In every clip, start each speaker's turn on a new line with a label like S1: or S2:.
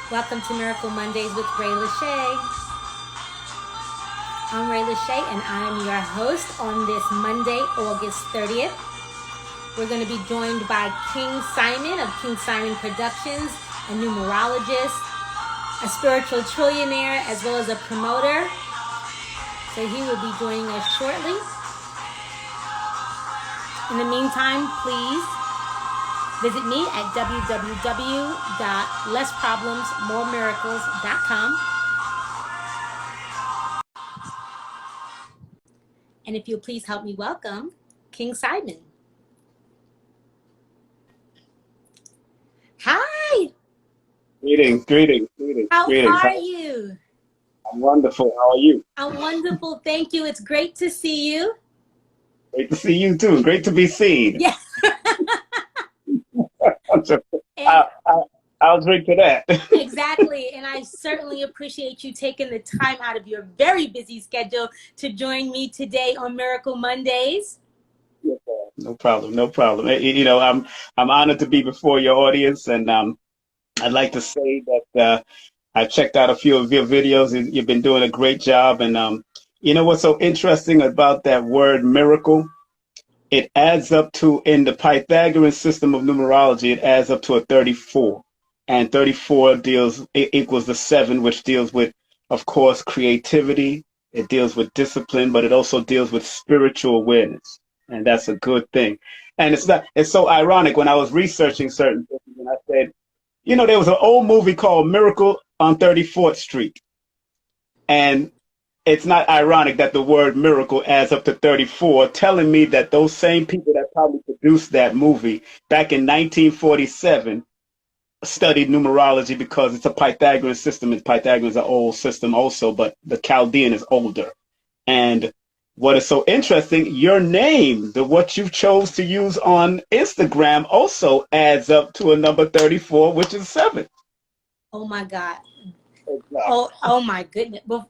S1: Welcome to Miracle Mondays with Rae Lashea. I'm Rae Lashea and I'm your host on this Monday, August 30th. We're going to be joined by King Simon of King Simon Productions, a numerologist, a spiritual trillionaire, as well as a promoter. So he will be joining us shortly. In the meantime, please visit me at www.lessproblemsmoremiracles.com. And if you'll please help me welcome King Simon. Hi.
S2: Greetings.
S1: How are you?
S2: I'm wonderful. How are you?
S1: I'm wonderful. Thank you. It's great to see you.
S2: Great to see you too. Great to be seen.
S1: Yes.
S2: I'll drink to that.
S1: Exactly. And I certainly appreciate you taking the time out of your very busy schedule to join me today on Miracle Mondays.
S2: No problem. I'm honored to be before your audience, and I'd like to say that I checked out a few of your videos. You've been doing a great job, and you know what's so interesting about that word miracle? It adds up to, in the Pythagorean system of numerology, it adds up to a 34. And 34 equals the 7, which deals with, of course, creativity. It deals with discipline, but it also deals with spiritual awareness. And that's a good thing. And it's so ironic when I was researching certain things, and I said, there was an old movie called Miracle on 34th Street. And it's not ironic that the word miracle adds up to 34, telling me that those same people that probably produced that movie back in 1947 studied numerology, because it's a Pythagorean system, and Pythagorean is an old system also, but the Chaldean is older. And what is so interesting, your name, what you chose to use on Instagram, also adds up to a number 34, which is 7.
S1: Oh my God.
S2: Exactly.
S1: Oh my goodness. Well,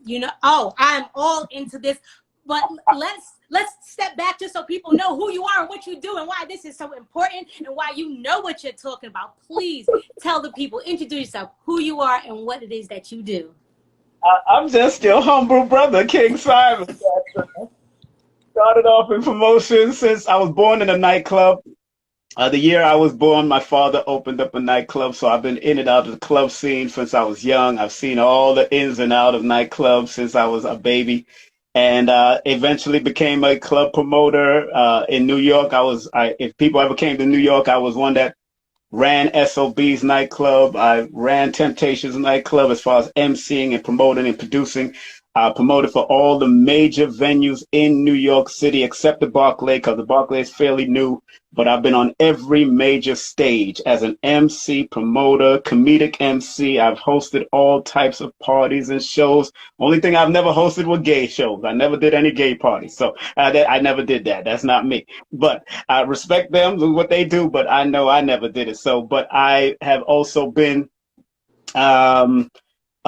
S1: I'm all into this, but let's step back just so people know who you are and what you do and why this is so important and why you know what you're talking about. Please tell the people, introduce yourself, who you are and what it is that you do.
S2: I'm just your humble brother, King Simon. Started off in promotions since I was born in a nightclub. The year I was born, my father opened up a nightclub, so I've been in and out of the club scene since I was young. I've seen all the ins and outs of nightclubs since I was a baby, and eventually became a club promoter in New York. If people ever came to New York, I was one that ran SOB's nightclub. I ran Temptations nightclub as far as emceeing and promoting and producing. I promoted for all the major venues in New York City except the Barclay, because the Barclay is fairly new. But I've been on every major stage as an MC, promoter, comedic MC. I've hosted all types of parties and shows. Only thing I've never hosted were gay shows. I never did any gay parties. So I never did that. That's not me. But I respect them, what they do, but I know I never did it. But I have also been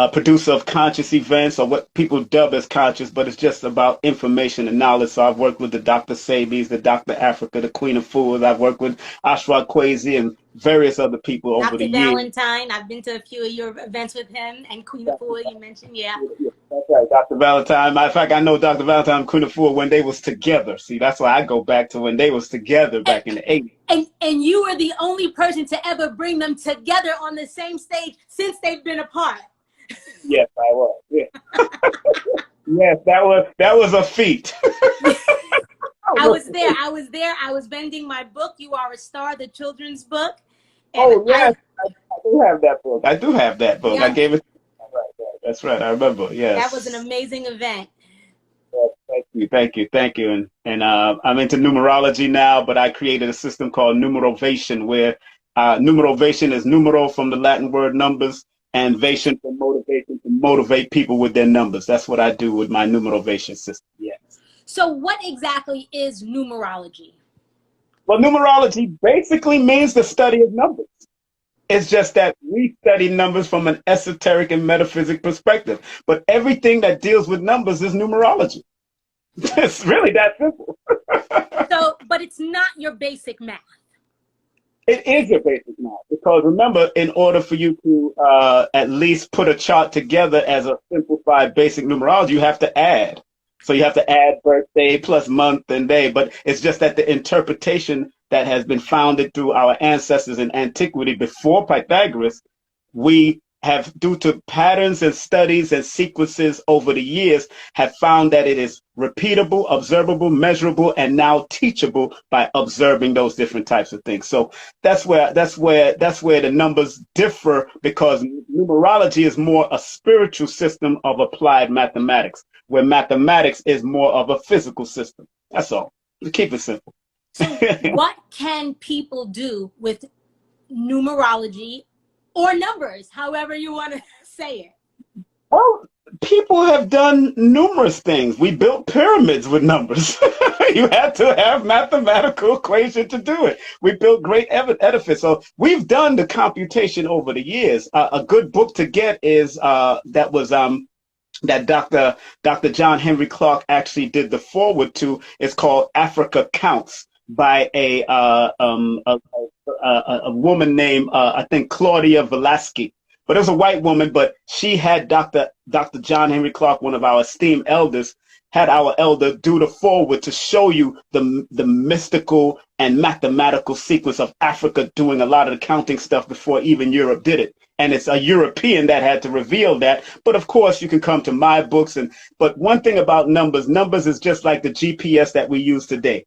S2: a producer of conscious events, or what people dub as conscious, but it's just about information and knowledge. So I've worked with the Dr. Sabis, the Dr. Africa, the Queen of Fools. I've worked with Ashra Kwesi and various other people over the
S1: Dr.
S2: years.
S1: Valentine, I've been to a few of your events with him, and Queen of Fools, you mentioned, yeah.
S2: That's right, Dr. Valentine. Matter of fact, I know Dr. Valentine and Queen of Fools when they was together. See, that's why I go back to when they was together back in the 80s.
S1: And you were the only person to ever bring them together on the same stage since they've been apart.
S2: Yes, I was. Yeah. Yes, that was a feat.
S1: I was there. I was vending my book, You Are a Star, the children's book.
S2: And yes, I do have that book. Yeah. I gave it. That's right. I remember. Yes.
S1: That was an amazing event.
S2: Yes, thank you. And I'm into numerology now, but I created a system called Numerovation, where numerovation is numero from the Latin word numbers, and vation for motivation, to motivate people with their numbers. That's what I do with my numerovation system. Yes.
S1: So what exactly is numerology?
S2: Well, numerology basically means the study of numbers. It's just that we study numbers from an esoteric and metaphysic perspective. But everything that deals with numbers is numerology. It's really that simple.
S1: But it's not your basic math.
S2: It is your basic math because remember, in order for you to at least put a chart together as a simplified basic numerology, you have to add. So you have to add birthday plus month and day, but it's just that the interpretation that has been founded through our ancestors in antiquity before Pythagoras, we have, due to patterns and studies and sequences over the years, have found that it is repeatable, observable, measurable, and now teachable by observing those different types of things. So that's where the numbers differ, because numerology is more a spiritual system of applied mathematics, where mathematics is more of a physical system. That's all. Keep it simple.
S1: So what can people do with numerology or numbers, however you want to say it?
S2: Well, people have done numerous things. We built pyramids with numbers. You had to have mathematical equation to do it. We built great edifice. So we've done the computation over the years. A good book to get is that Dr. John Henry Clark actually did the forward to. It's called Africa Counts, by a woman named I think Claudia Velasquez. But it was a white woman, but she had Dr. John Henry Clark, one of our esteemed elders, had our elder do the forward to show you the mystical and mathematical sequence of Africa doing a lot of the counting stuff before even Europe did it. And it's a European that had to reveal that. But of course, you can come to my books. But one thing about numbers is just like the GPS that we use today.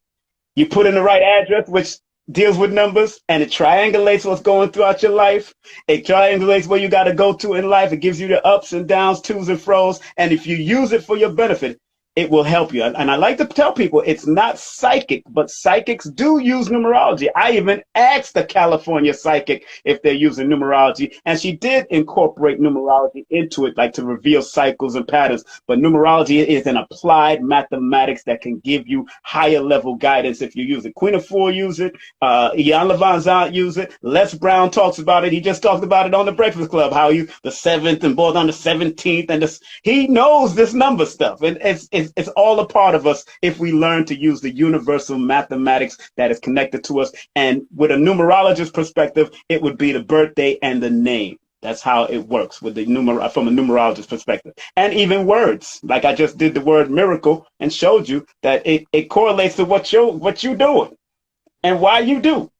S2: You put in the right address, which deals with numbers, and it triangulates what's going throughout your life. It triangulates where you got to go to in life. It gives you the ups and downs, twos and fros. And if you use it for your benefit, it will help you. And I like to tell people it's not psychic, but psychics do use numerology. I even asked the California psychic if they're using numerology, and she did incorporate numerology into it, like to reveal cycles and patterns. But numerology is an applied mathematics that can give you higher level guidance if you use it. Queen of Four use it. Ian Levanzant use it. Les Brown talks about it. He just talked about it on the Breakfast Club, how you the 7th and both on the 17th, and he knows this number stuff. And it's all a part of us if we learn to use the universal mathematics that is connected to us. And with a numerologist perspective, it would be the birthday and the name. That's how it works with the from a numerologist perspective. And even words, like I just did the word miracle and showed you that it correlates to what you doing and why you do.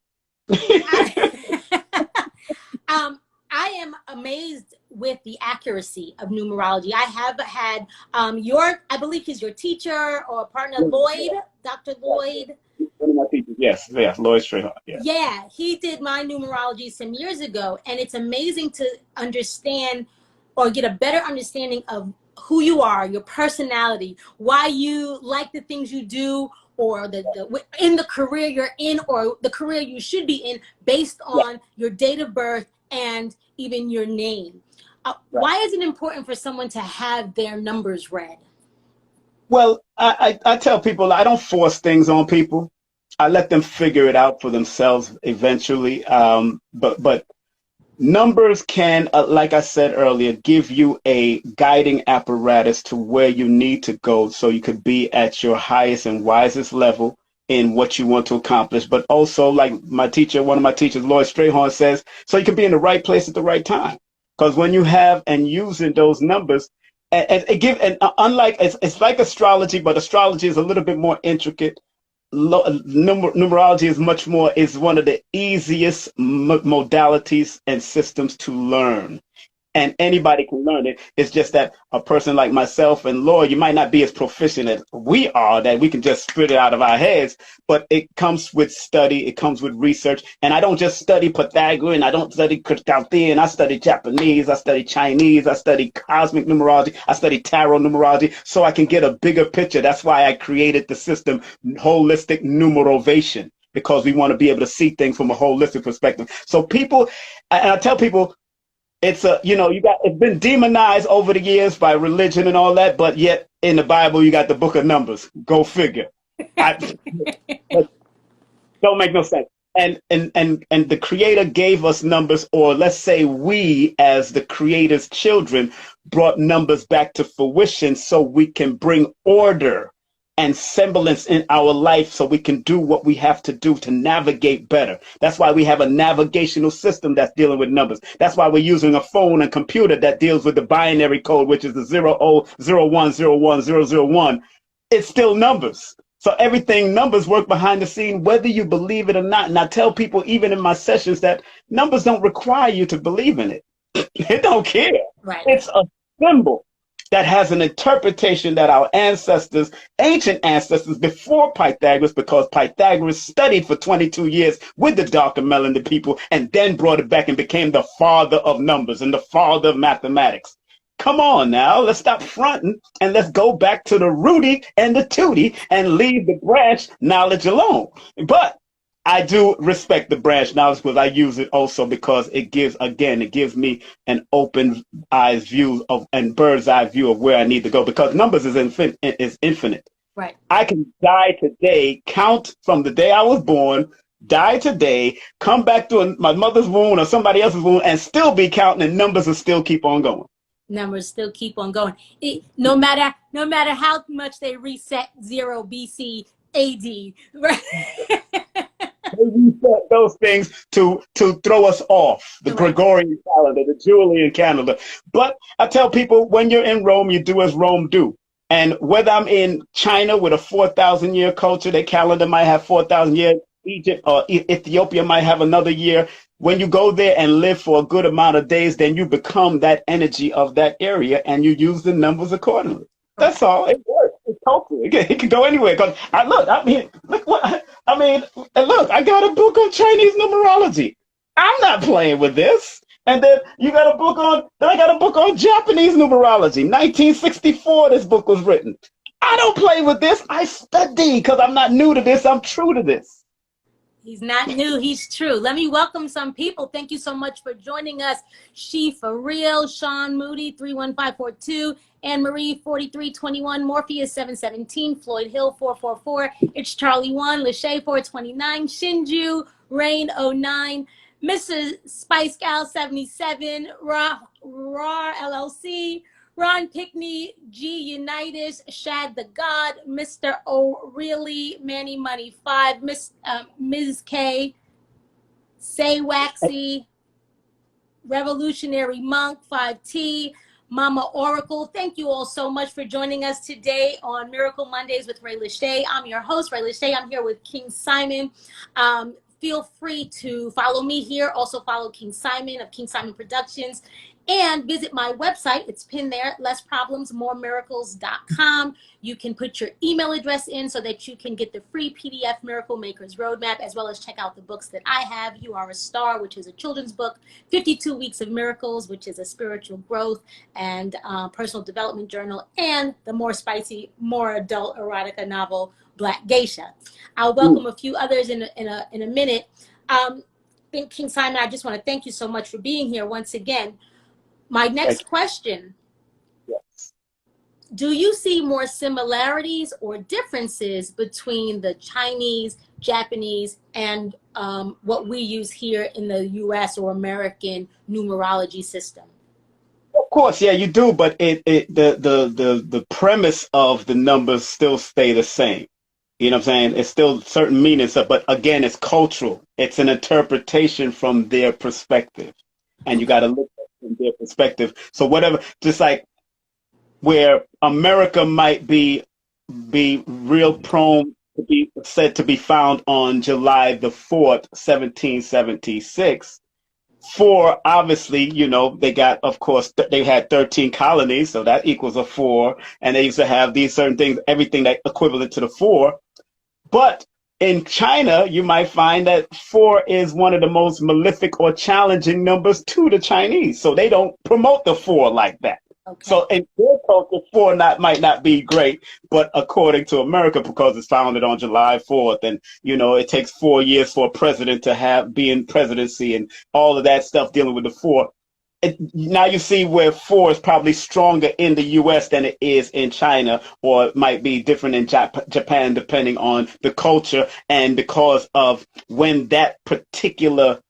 S1: I am amazed with the accuracy of numerology. I have had I believe he's your teacher or partner, Lloyd, Dr. Lloyd.
S2: One of my teachers, yes, Lloyd Strayhard.
S1: Yeah, he did my numerology some years ago, and it's amazing to understand or get a better understanding of who you are, your personality, why you like the things you do, or in the career you're in, or the career you should be in, based on your date of birth and even your name. Why is it important for someone to have their numbers read?
S2: Well, I tell people I don't force things on people. I let them figure it out for themselves eventually. But numbers can, like I said earlier, give you a guiding apparatus to where you need to go so you could be at your highest and wisest level in what you want to accomplish. But also, like one of my teachers, Lloyd Strayhorn, says, so you can be in the right place at the right time. Because when you have and using those numbers, unlike it's like astrology, but astrology is a little bit more intricate. Numerology is one of the easiest modalities and systems to learn. And anybody can learn it. It's just that a person like myself and Lloyd, you might not be as proficient as we are, that we can just spit it out of our heads. But it comes with study. It comes with research. And I don't just study Pythagorean. I don't study Chaldean. I study Japanese. I study Chinese. I study cosmic numerology. I study tarot numerology so I can get a bigger picture. That's why I created the system Holistic Numerovation, because we want to be able to see things from a holistic perspective. So people, and I tell people, it's been demonized over the years by religion and all that, but yet in the Bible you got the book of Numbers. Go figure. Don't make no sense. And the Creator gave us numbers, or let's say we as the Creator's children brought numbers back to fruition so we can bring order and semblance in our life so we can do what we have to do to navigate better. That's why we have a navigational system that's dealing with numbers. That's why we're using a phone and computer that deals with the binary code, which is the 00010101. It's still numbers. So everything numbers work behind the scene, whether you believe it or not. And I tell people, even in my sessions, that numbers don't require you to believe in it. It don't care.
S1: Right.
S2: It's a symbol that has an interpretation that our ancestors, ancient ancestors before Pythagoras, because Pythagoras studied for 22 years with the darker melanated people and then brought it back and became the father of numbers and the father of mathematics. Come on now, let's stop fronting and let's go back to the rooty and the tooty and leave the branch knowledge alone. But I do respect the branch knowledge because I use it also because it gives me an open eyes view of and bird's eye view of where I need to go, because numbers is infinite.
S1: Right.
S2: I can die today, count from the day I was born, die today, come back to my mother's womb or somebody else's womb and still be counting, and numbers will still keep on going.
S1: Numbers still keep on going. No matter how much they reset 0 BC AD, right?
S2: They reset those things to throw us off the Gregorian calendar, the Julian calendar. But I tell people, when you're in Rome, you do as Rome do. And whether I'm in China with a 4,000 year culture, their calendar might have 4,000 years. Egypt or Ethiopia might have another year. When you go there and live for a good amount of days, then you become that energy of that area and you use the numbers accordingly. That's all. It works. It's helpful. It can go anywhere. Because I mean, I got a book on Chinese numerology. I'm not playing with this. And then I got a book on Japanese numerology. 1964, this book was written. I don't play with this. I study because I'm not new to this. I'm true to this.
S1: He's not new, he's true. Let me welcome some people. Thank you so much for joining us. She for real, Sean Moody, 31542, Anne Marie, 4321, Morpheus, 717, Floyd Hill, 444, It's Charlie 1, Lashea, 429, Shinju, Rain, 09, Mrs. Spice Gal, 77, Raw LLC, Ron Pickney, G Unitas, Shad the God, Mr. O'Reilly, Manny Money 5, Ms. K, Say Waxy, Revolutionary Monk 5T, Mama Oracle. Thank you all so much for joining us today on Miracle Mondays with Rae Lashea. I'm your host, Rae Lashea. I'm here with King Simon. Feel free to follow me here. Also follow King Simon of King Simon Productions. And visit my website. It's pinned there, lessproblemsmoremiracles.com. You can put your email address in so that you can get the free PDF Miracle Makers Roadmap, as well as check out the books that I have. You Are a Star, which is a children's book, 52 Weeks of Miracles, which is a spiritual growth and personal development journal, and the more spicy, more adult erotica novel, Black Geisha. I'll welcome a few others in a minute. King Simon, I just want to thank you so much for being here once again. My next question,
S2: yes.
S1: Do you see more similarities or differences between the Chinese, Japanese, and what we use here in the U.S. or American numerology system?
S2: Of course, yeah, you do, but the premise of the numbers still stay the same. You know what I'm saying? It's still certain meanings, but again, it's cultural. It's an interpretation from their perspective, and you got to look from their perspective. So whatever, just like where America might be real prone to be said to be found on July the 4th, 1776. 4, obviously, you know, they got, of course, they had 13 colonies, so that equals a 4, and they used to have these certain things, everything that equivalent to the 4. But in China, you might find that 4 is one of the most malefic or challenging numbers to the Chinese. So they don't promote the 4 like that. Okay. So in their culture, 4 might not be great, but according to America, because it's founded on July 4th, and, you know, it takes 4 years for a president to be in presidency and all of that stuff dealing with the 4. Now you see where 4 is probably stronger in the U.S. than it is in China, or it might be different in Japan, depending on the culture and because of when that particular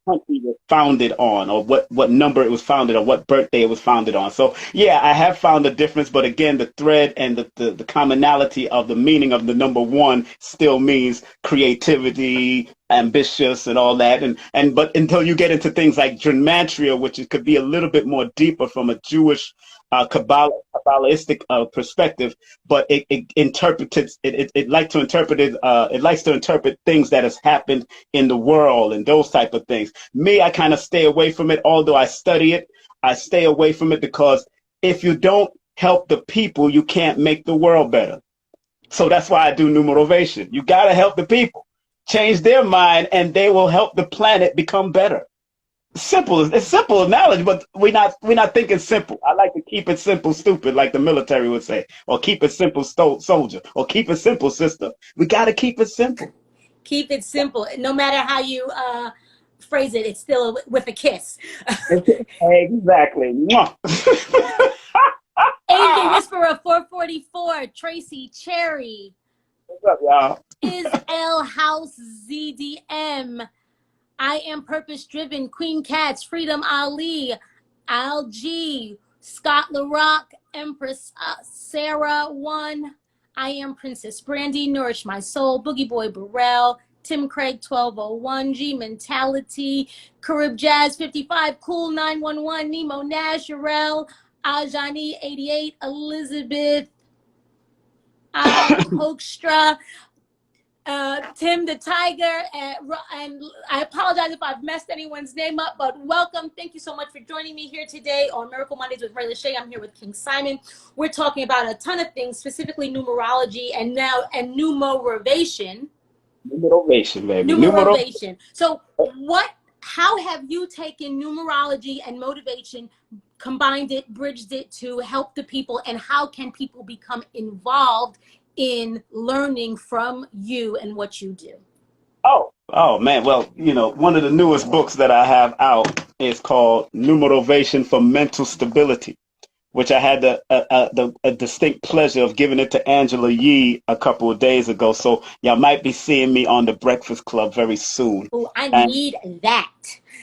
S2: country was founded on, or what number it was founded on, what birthday it was founded on. So yeah, I have found the difference, but again, the thread and the commonality of the meaning of the number one still means creativity, ambitious, and all that. And but until you get into things like gematria, which it could be a little bit more deeper from a Jewish Kabbalistic perspective, but it interprets it likes to interpret it. It likes to interpret things that has happened in the world and those type of things. Me, I kind of stay away from it. Although I study it, I stay away from it because if you don't help the people, you can't make the world better. So that's why I do numerovation. You got to help the people, change their mind, and they will help the planet become better. Simple. It's simple knowledge, but we're not thinking simple. I like to keep it simple, stupid, like the military would say, or keep it simple, soldier, or keep it simple, sister. We got to keep it simple.
S1: Keep it simple. No matter how you phrase it, it's still with a kiss.
S2: Exactly.
S1: Angel Whisperer 444, Tracy Cherry.
S2: What's up, y'all?
S1: Is L House ZDM. I Am Purpose Driven, Queen Cats, Freedom Ali, Al G, Scott LaRock, Empress Sarah 1, I Am Princess Brandy, Nourish My Soul, Boogie Boy Burrell, Tim Craig 1201, G Mentality, Carib Jazz 55, Cool 911, Nemo Nash, Yarel, Ajani 88, Elizabeth, Hoekstra, Tim the Tiger, and I apologize if I've messed anyone's name up, but welcome. Thank you so much for joining me here today on Miracle Mondays with Rae Lashea. I'm here with King Simon. We're talking about a ton of things, specifically numerology and numerovation.
S2: Numerovation, baby.
S1: Numerovation. So how have you taken numerology and motivation, combined it, bridged it to help the people, and how can people become involved in learning from you and what you do?
S2: Oh man. Well, one of the newest books that I have out is called Numerovation for Mental Stability, which I had a distinct pleasure of giving it to Angela Yee a couple of days ago. So y'all might be seeing me on the Breakfast Club very soon.
S1: Oh, I need that.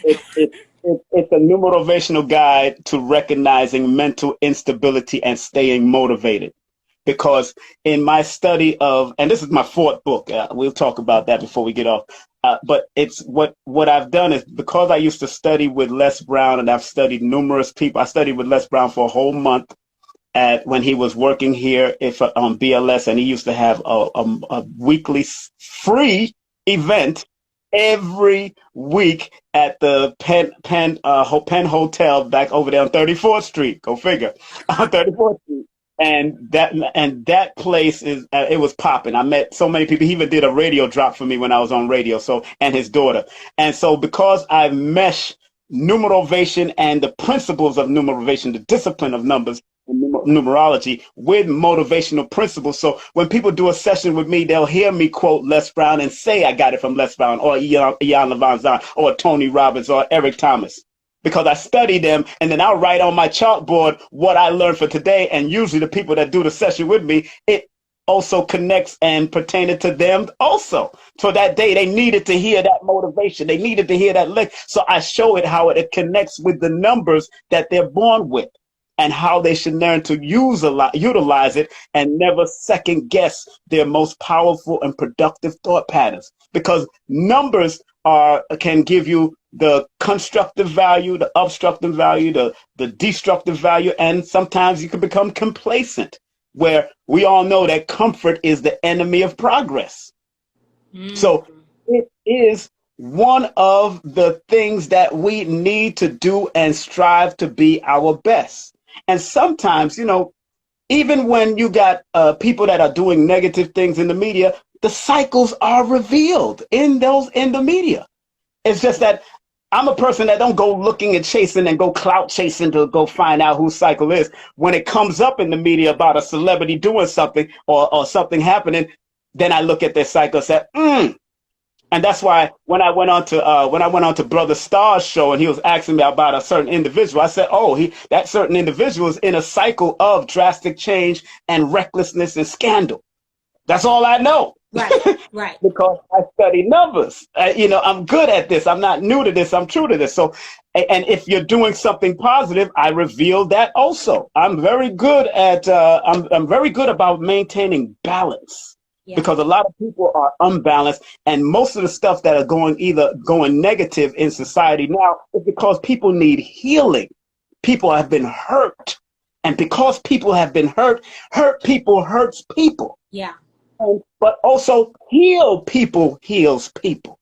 S2: It's a numerovational guide to recognizing mental instability and staying motivated. Because in my study of, and this is my fourth book, we'll talk about that before we get off. But it's what I've done is, because I used to study with Les Brown, and I've studied numerous people. I studied with Les Brown for a whole month when he was working here on BLS, and he used to have a weekly free event every week at the Penn Hotel back over there on 34th Street. Go figure, on 34th Street. And that place it was popping. I met so many people. He even did a radio drop for me when I was on radio. So, and his daughter. And so because I mesh numerovation and the principles of numerovation, the discipline of numbers and numerology with motivational principles. So when people do a session with me, they'll hear me quote Les Brown and say I got it from Les Brown or Ian Levon Zahn or Tony Robbins or Eric Thomas. Because I study them, and then I'll write on my chalkboard what I learned for today. And usually the people that do the session with me, it also connects and pertained to them also. For that day, they needed to hear that motivation. They needed to hear that lick. So I show it how it connects with the numbers that they're born with and how they should learn to utilize it and never second guess their most powerful and productive thought patterns. Because numbers can give you the constructive value, the obstructive value, the destructive value, and sometimes you can become complacent, where we all know that comfort is the enemy of progress. So it is one of the things that we need to do and strive to be our best. And sometimes, even when you got people that are doing negative things in the media, the cycles are revealed in the media. It's just that I'm a person that don't go looking and chasing and go clout chasing to go find out whose cycle is. When it comes up in the media about a celebrity doing something or something happening, then I look at their cycle and say, And that's why when I went on to Brother Starr's show and he was asking me about a certain individual, I said, that certain individual is in a cycle of drastic change and recklessness and scandal. That's all I know.
S1: Right, right.
S2: Because I study numbers. I'm good at this. I'm not new to this. I'm true to this. So, and if you're doing something positive, I reveal that also. I'm very good at. I'm very good about maintaining balance.
S1: Yeah.
S2: Because a lot of people are unbalanced, and most of the stuff that are going negative in society now is because people need healing. People have been hurt, and because people have been hurt people hurts people.
S1: Yeah.
S2: But also heal people heals people.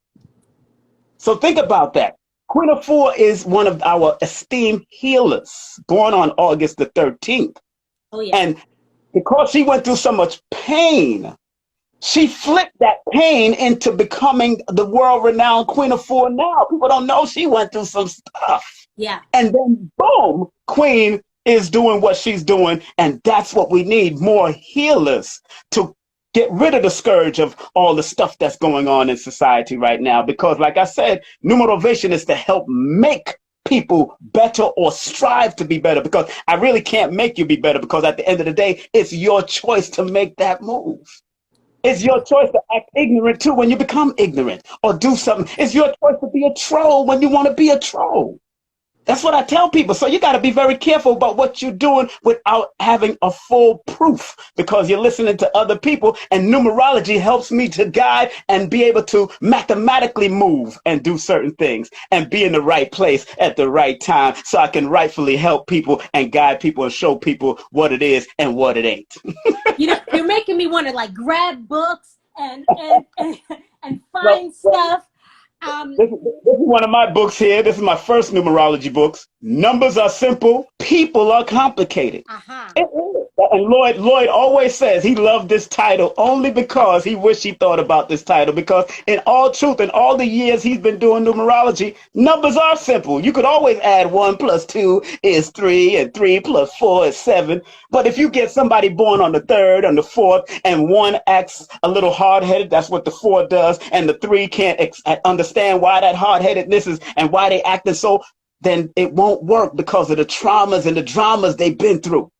S2: So think about that. Queen of Four is one of our esteemed healers, born on August the 13th.
S1: Oh, yeah.
S2: And because she went through so much pain, she flipped that pain into becoming the world-renowned Queen of Four now. People don't know she went through some stuff.
S1: Yeah.
S2: And then boom, Queen is doing what she's doing. And that's what we need, more healers to get rid of the scourge of all the stuff that's going on in society right now. Because like I said, numerovation is to help make people better or strive to be better, because I really can't make you be better, because at the end of the day, it's your choice to make that move. It's your choice to act ignorant too when you become ignorant, or do something. It's your choice to be a troll when you want to be a troll. That's what I tell people. So you got to be very careful about what you're doing without having a full proof, because you're listening to other people, and numerology helps me to guide and be able to mathematically move and do certain things and be in the right place at the right time, so I can rightfully help people and guide people and show people what it is and what it ain't.
S1: You're making me want to like grab books and find stuff.
S2: This is one of my books here. This is my first numerology books. Numbers are simple. People are complicated. And Lloyd always says he loved this title only because he wished he thought about this title. Because in all truth, in all the years he's been doing numerology, numbers are simple. You could always add 1 + 2 is 3, and 3 + 4 is 7. But if you get somebody born on the 3rd, on the 4th, and 1 acts a little hard-headed, that's what the 4 does, and the 3 can't understand why that hard-headedness is and why they acting so, then it won't work because of the traumas and the dramas they've been through.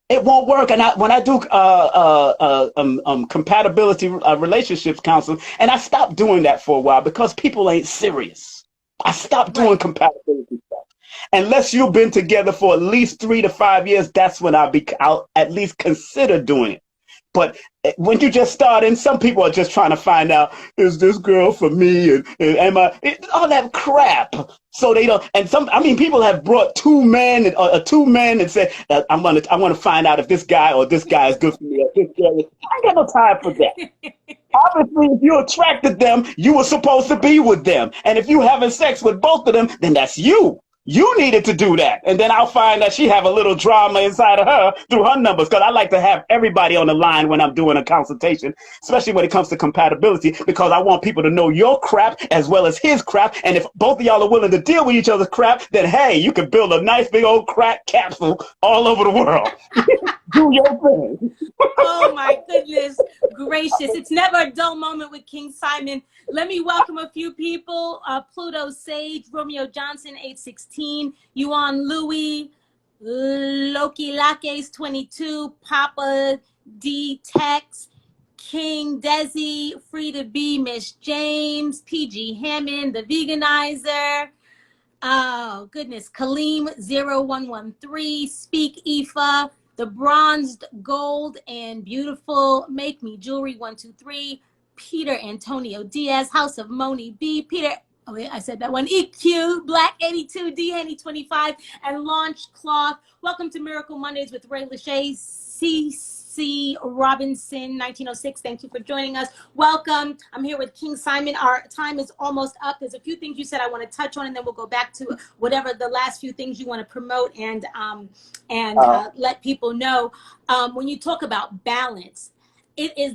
S2: It won't work. And when I do compatibility relationships counseling, and I stopped doing that for a while because people ain't serious. I stopped doing compatibility stuff. Unless you've been together for at least 3 to 5 years, that's when I'll at least consider doing it. But when you just start, and some people are just trying to find out, is this girl for me? And am I, all that crap. So they don't, and people have brought 2 men and said, I want to find out if this guy or this guy is good for me. Or this girl is. I ain't got no time for that. Obviously, if you attracted them, you were supposed to be with them. And if you having sex with both of them, then that's you. You needed to do that. And then I'll find that she have a little drama inside of her through her numbers, because I like to have everybody on the line when I'm doing a consultation, especially when it comes to compatibility, because I want people to know your crap as well as his crap. And if both of y'all are willing to deal with each other's crap, then hey, you can build a nice big old crack capsule all over the world. Do your thing.
S1: Oh my goodness gracious. It's never a dull moment with King Simon. Let me welcome a few people. Pluto Sage, Romeo Johnson, 816, Yuan Louis, Loki Laques, 22, Papa D Tex, King Desi, Frida B, Miss James, PG Hammond, the Veganizer. Oh goodness, Kaleem 0113, Speak Ifa, the Bronzed Gold and Beautiful, Make Me Jewelry 123, Peter Antonio Diaz, House of Moni B, Peter, oh wait, I said that one, EQ, Black 82, D Henny 25, and Launch Cloth. Welcome to Miracle Mondays with Rae Lashea, C. Robinson, 1906. Thank you for joining us. Welcome. I'm here with King Simon. Our time is almost up. There's a few things you said I want to touch on, and then we'll go back to whatever the last few things you want to promote and let people know. When you talk about balance,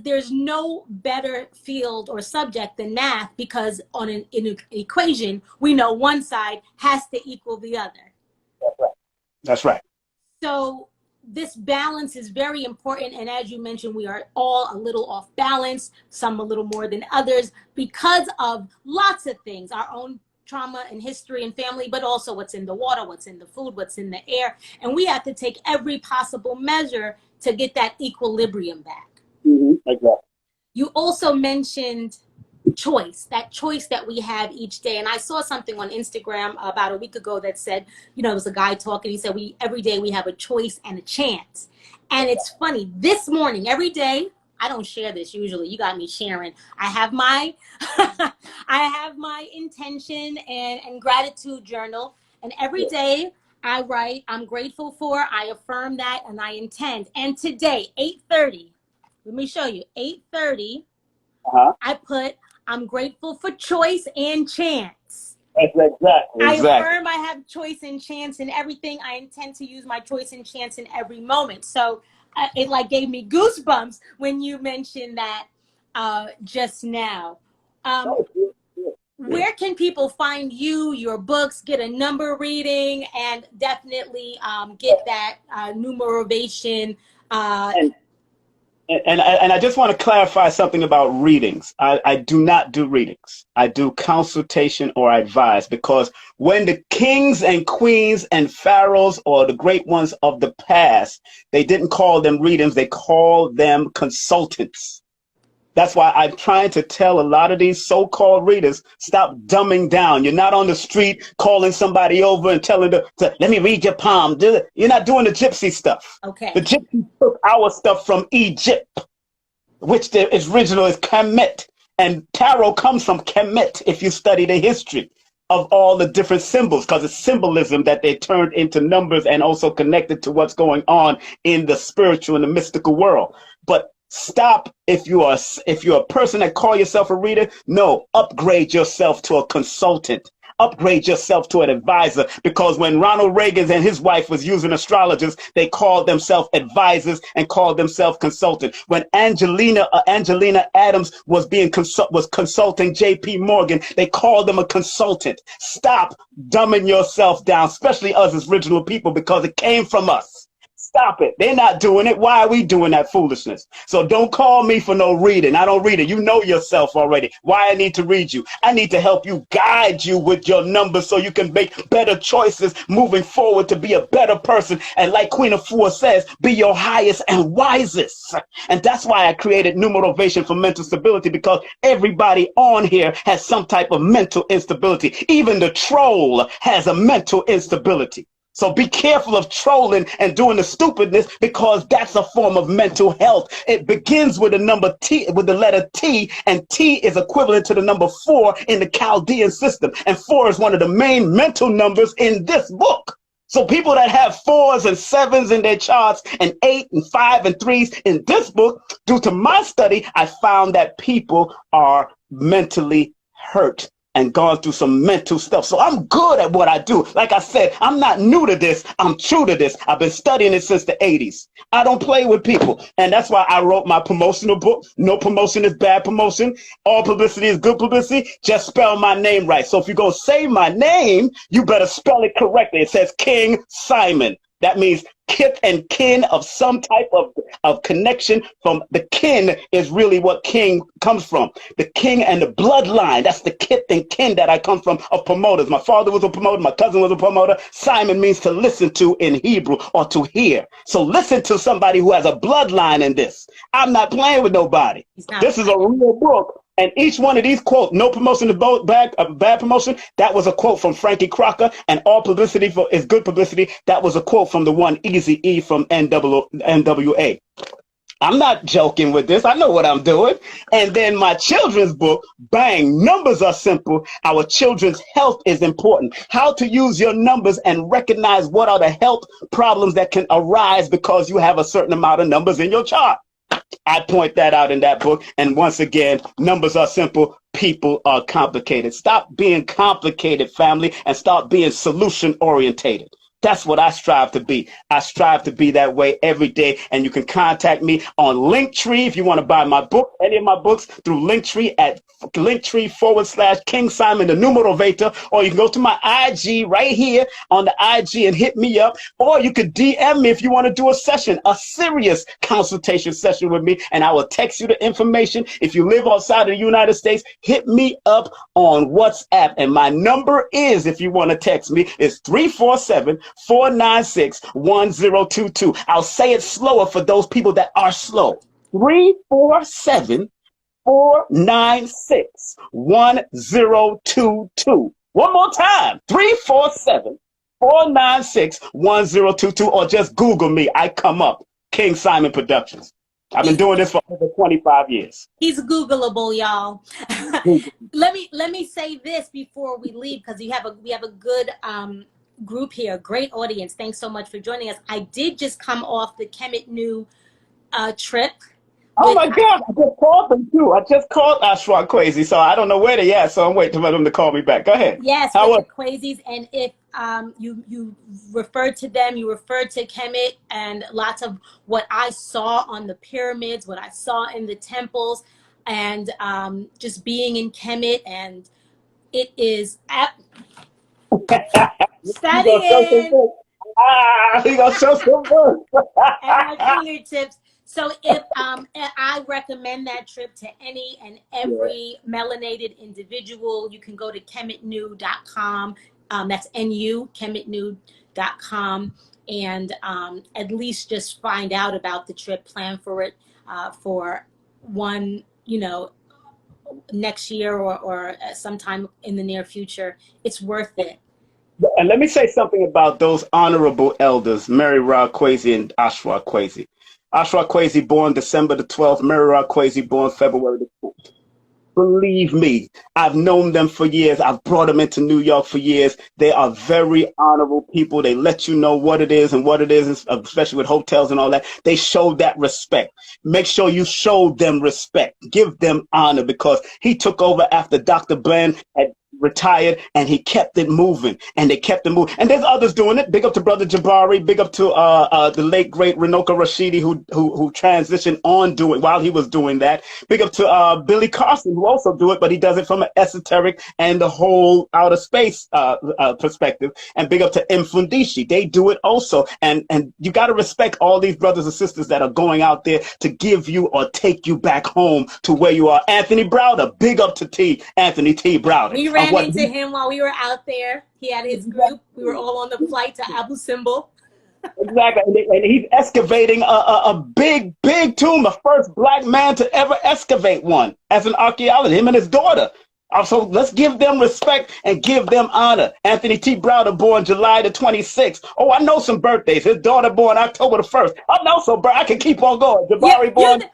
S1: there's no better field or subject than math, because on an equation, we know one side has to equal the other.
S2: That's right.
S1: So this balance is very important. And as you mentioned, we are all a little off balance, some a little more than others, because of lots of things, our own trauma and history and family, but also what's in the water, what's in the food, what's in the air. And we have to take every possible measure to get that equilibrium back.
S2: Exactly.
S1: you also mentioned that choice that we have each day. And I saw something on Instagram about a week ago that said, there was a guy talking. He said, every day we have a choice and a chance. And it's funny, this morning, every day, I don't share this usually. You got me sharing. I have my I have my intention and gratitude journal. And every day I write, I'm grateful for, I affirm that, and I intend. And today, 8:30, let me show you, 8:30, I put, I'm grateful for choice and chance.
S2: Exactly.
S1: I affirm I have choice and chance in everything. I intend to use my choice and chance in every moment. So it like gave me goosebumps when you mentioned that just now. Where can people find you, your books, get a number reading, and definitely get that numerovation?
S2: And I just want to clarify something about readings. I do not do readings. I do consultation or advice, because when the kings and queens and pharaohs or the great ones of the past, they didn't call them readings. They called them consultants. That's why I'm trying to tell a lot of these so-called readers, stop dumbing down. You're not on the street calling somebody over and telling them, let me read your palm. You're not doing the gypsy stuff.
S1: Okay.
S2: The gypsies took our stuff from Egypt, which the original is Kemet. And tarot comes from Kemet if you study the history of all the different symbols, because it's symbolism that they turned into numbers and also connected to what's going on in the spiritual and the mystical world. But stop, if you're a person that call yourself a reader, no, upgrade yourself to a consultant. Upgrade yourself to an advisor, because when Ronald Reagan and his wife was using astrologers, they called themselves advisors and called themselves consultants. When Angelina Adams was consulting J.P. Morgan, they called them a consultant. Stop dumbing yourself down, especially us as original people, because it came from us. Stop it. They're not doing it. Why are we doing that foolishness? So don't call me for no reading. I don't read it. You know yourself already. Why I need to read you? I need to help you, guide you with your numbers so you can make better choices moving forward to be a better person. And like Queen of Four says, be your highest and wisest. And that's why I created Numerovation for mental stability, because everybody on here has some type of mental instability. Even the troll has a mental instability. So be careful of trolling and doing the stupidness, because that's a form of mental health. It begins with the number T, with the letter T, and T is equivalent to the number 4 in the Chaldean system. And 4 is one of the main mental numbers in this book. So people that have 4s and 7s in their charts and 8 and 5 and 3s in this book, due to my study, I found that people are mentally hurt and gone through some mental stuff. So I'm good at what I do. Like I said, I'm not new to this. I'm true to this. I've been studying it since the 80s. I don't play with people. And that's why I wrote my promotional book. No promotion is bad promotion. All publicity is good publicity. Just spell my name right. So if you're going to say my name, you better spell it correctly. It says King Simon. That means kith and kin of some type of connection. From the kin is really what king comes from. The king and the bloodline, that's the kith and kin that I come from, of promoters. My father was a promoter, my cousin was a promoter. Simon means to listen to in Hebrew, or to hear. So listen to somebody who has a bloodline in this. I'm not playing with nobody. This is a real book. And each one of these quotes, no promotion is bad promotion, that was a quote from Frankie Crocker. And all publicity is good publicity, that was a quote from the one Easy E from NWA. I'm not joking with this. I know what I'm doing. And then my children's book, bang, numbers are simple. Our children's health is important. How to use your numbers and recognize what are the health problems that can arise because you have a certain amount of numbers in your chart. I point that out in that book. And once again, numbers are simple. People are complicated. Stop being complicated, family, and start being solution orientated. That's what I strive to be. I strive to be that way every day. And you can contact me on Linktree if you want to buy my book, any of my books, through Linktree at Linktree/King Simon the Numerovator. Or you can go to my IG right here on the IG and hit me up. Or you could DM me if you want to do a session, a serious consultation session with me, and I will text you the information. If you live outside of the United States, hit me up on WhatsApp. And my number is, if you want to text me, is 347-496-1022. I'll say it slower for those people that are slow. 347 347-496-1022. One more time, 347-496-1022, or just Google me. I come up, King Simon Productions. I've been doing this for over 25 years.
S1: He's Googleable, y'all. let me say this before we leave, because we have a good group here, great audience. Thanks so much for joining us. I did just come off the Kemet New trip.
S2: Oh my God, I just called them too. I just called Ashwa Kwesi, so I don't know where they at, so I'm waiting for them to call me back. Go ahead.
S1: Yes, with the Kwesi's, and if you referred to them, you referred to Kemet, and lots of what I saw on the pyramids, what I saw in the temples, and just being in Kemet, and it is studying.
S2: We gonna show some work.
S1: At my fingertips. So if I recommend that trip to any and every melanated individual. You can go to kemetnew.com. That's NU, kemetnew.com, and at least just find out about the trip, plan for it for one, next year or sometime in the near future. It's worth it.
S2: And let me say something about those honorable elders, Mary Ra Kwesi and Ashwa Kwesi. Ashwa Kwesi born December the 12th, Mary Ra Kwesi born February the 10th. Believe me, I've known them for years. I've brought them into New York for years. They are very honorable people. They let you know what it is and what it is, especially with hotels and all that. They show that respect. Make sure you show them respect. Give them honor, because he took over after Dr. Ben had retired, and he kept it moving, and they kept it moving. And there's others doing it. Big up to Brother Jabari. Big up to the late great Renoka Rashidi, who transitioned on doing while he was doing that. Big up to Billy Carson, who also do it, but he does it from an esoteric and the whole outer space perspective. And big up to Mfundishi. They do it also. And you got to respect all these brothers and sisters that are going out there to give you or take you back home to where you are. Anthony Browder. Big up to Anthony T. Browder.
S1: We ran into him while we were out there. He had his group. We were all on the flight to Abu Simbel.
S2: Exactly. And he's excavating a big tomb, the first black man to ever excavate one as an archaeologist, him and his daughter. So let's give them respect and give them honor. Anthony T. Browder born July the 26th. Oh, I know some birthdays. His daughter born October the 1st. I know some, I can keep on going. Jabari born.
S1: I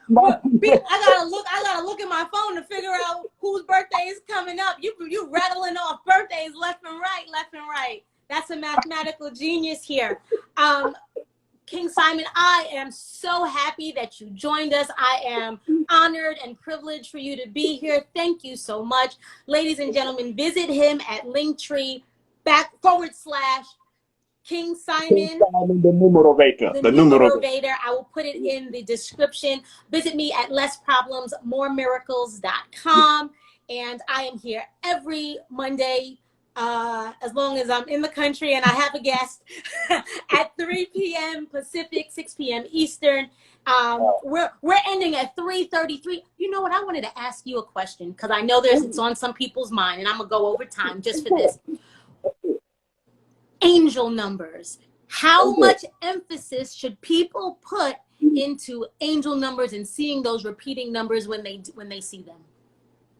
S1: gotta look at my phone to figure out whose birthday is coming up. You rattling off birthdays left and right. That's a mathematical genius here. King Simon, I am so happy that you joined us. I am honored and privileged for you to be here. Thank you so much. Ladies and gentlemen, visit him at Linktree /King Simon,
S2: the Numerovator.
S1: The Numerovator. I will put it in the description. Visit me at lessproblemsmoremiracles.com. And I am here every Monday, as long as I'm in the country and I have a guest, at 3 p.m. Pacific, 6 p.m. Eastern. We're ending at 3:33. You know what? I wanted to ask you a question, because I know it's on some people's mind, and I'm gonna go over time just for this. Angel numbers. How much emphasis should people put into angel numbers and seeing those repeating numbers when they see them?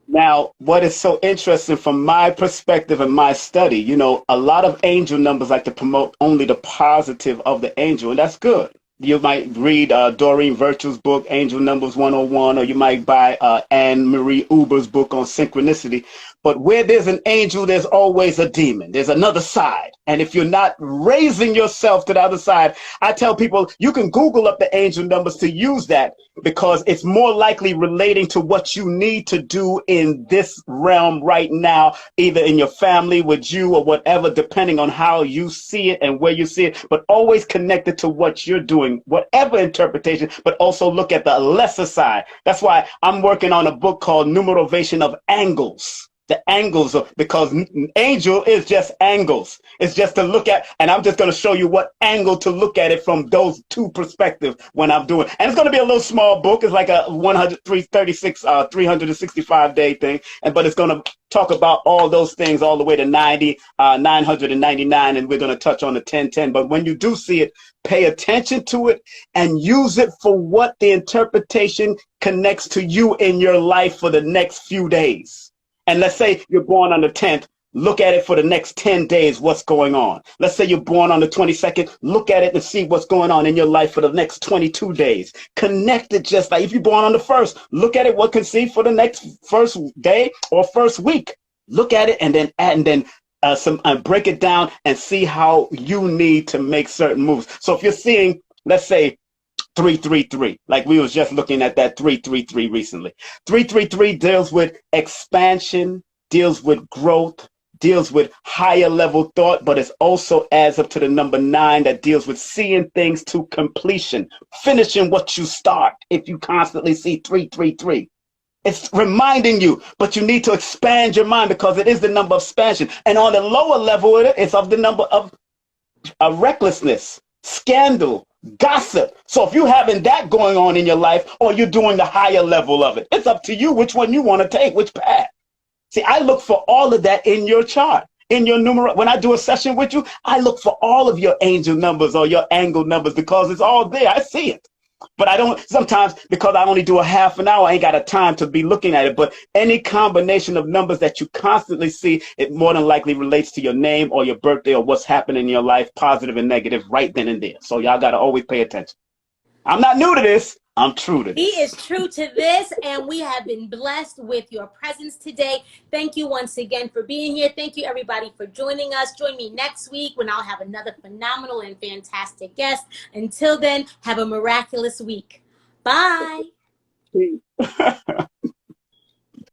S2: Now, what is so interesting from my perspective and my study, a lot of angel numbers like to promote only the positive of the angel, and that's good. You might read Doreen Virtue's book, Angel Numbers 101, or you might buy Anne Marie Uber's book on synchronicity. But where there's an angel, there's always a demon. There's another side. And if you're not raising yourself to the other side, I tell people you can Google up the angel numbers to use that, because it's more likely relating to what you need to do in this realm right now, either in your family, with you, or whatever, depending on how you see it and where you see it, but always connected to what you're doing, whatever interpretation, but also look at the lesser side. That's why I'm working on a book called Numerovation of Angles. The angles of, because angel is just angles. It's just to look at, and I'm just going to show you what angle to look at it from those two perspectives when I'm doing. And it's going to be a little small book. It's like a 365-day thing. But it's going to talk about all those things all the way to 999. And we're going to touch on the 1010. But when you do see it, pay attention to it and use it for what the interpretation connects to you in your life for the next few days. And let's say you're born on the 10th, look at it for the next 10 days, what's going on. Let's say you're born on the 22nd, look at it and see what's going on in your life for the next 22 days. Connect it just like if you're born on the 1st, look at it, what can see for the next first day or first week. Look at it and then break it down and see how you need to make certain moves. So if you're seeing, let's say, 333, like we was just looking at that 333 recently. 333 deals with expansion, deals with growth, deals with higher level thought, but it also adds up to the number 9 that deals with seeing things to completion, finishing what you start. If you constantly see 333, it's reminding you, but you need to expand your mind because it is the number of expansion. And on the lower level, it's of the number of recklessness, scandal, gossip. So if you're having that going on in your life or you're doing the higher level of it, it's up to you which one you want to take, which path. See, I look for all of that in your chart, in your numerology. When I do a session with you, I look for all of your angel numbers or your angle numbers because it's all there. I see it. But I don't, sometimes because I only do a half an hour, I ain't got a time to be looking at it. But any combination of numbers that you constantly see, it more than likely relates to your name or your birthday or what's happening in your life, positive and negative, right then and there. So y'all got to always pay attention. I'm not new to this. I'm true to this.
S1: He is true to this, and we have been blessed with your presence today. Thank you once again for being here. Thank you, everybody, for joining us. Join me next week when I'll have another phenomenal and fantastic guest. Until then, have a miraculous week. Bye.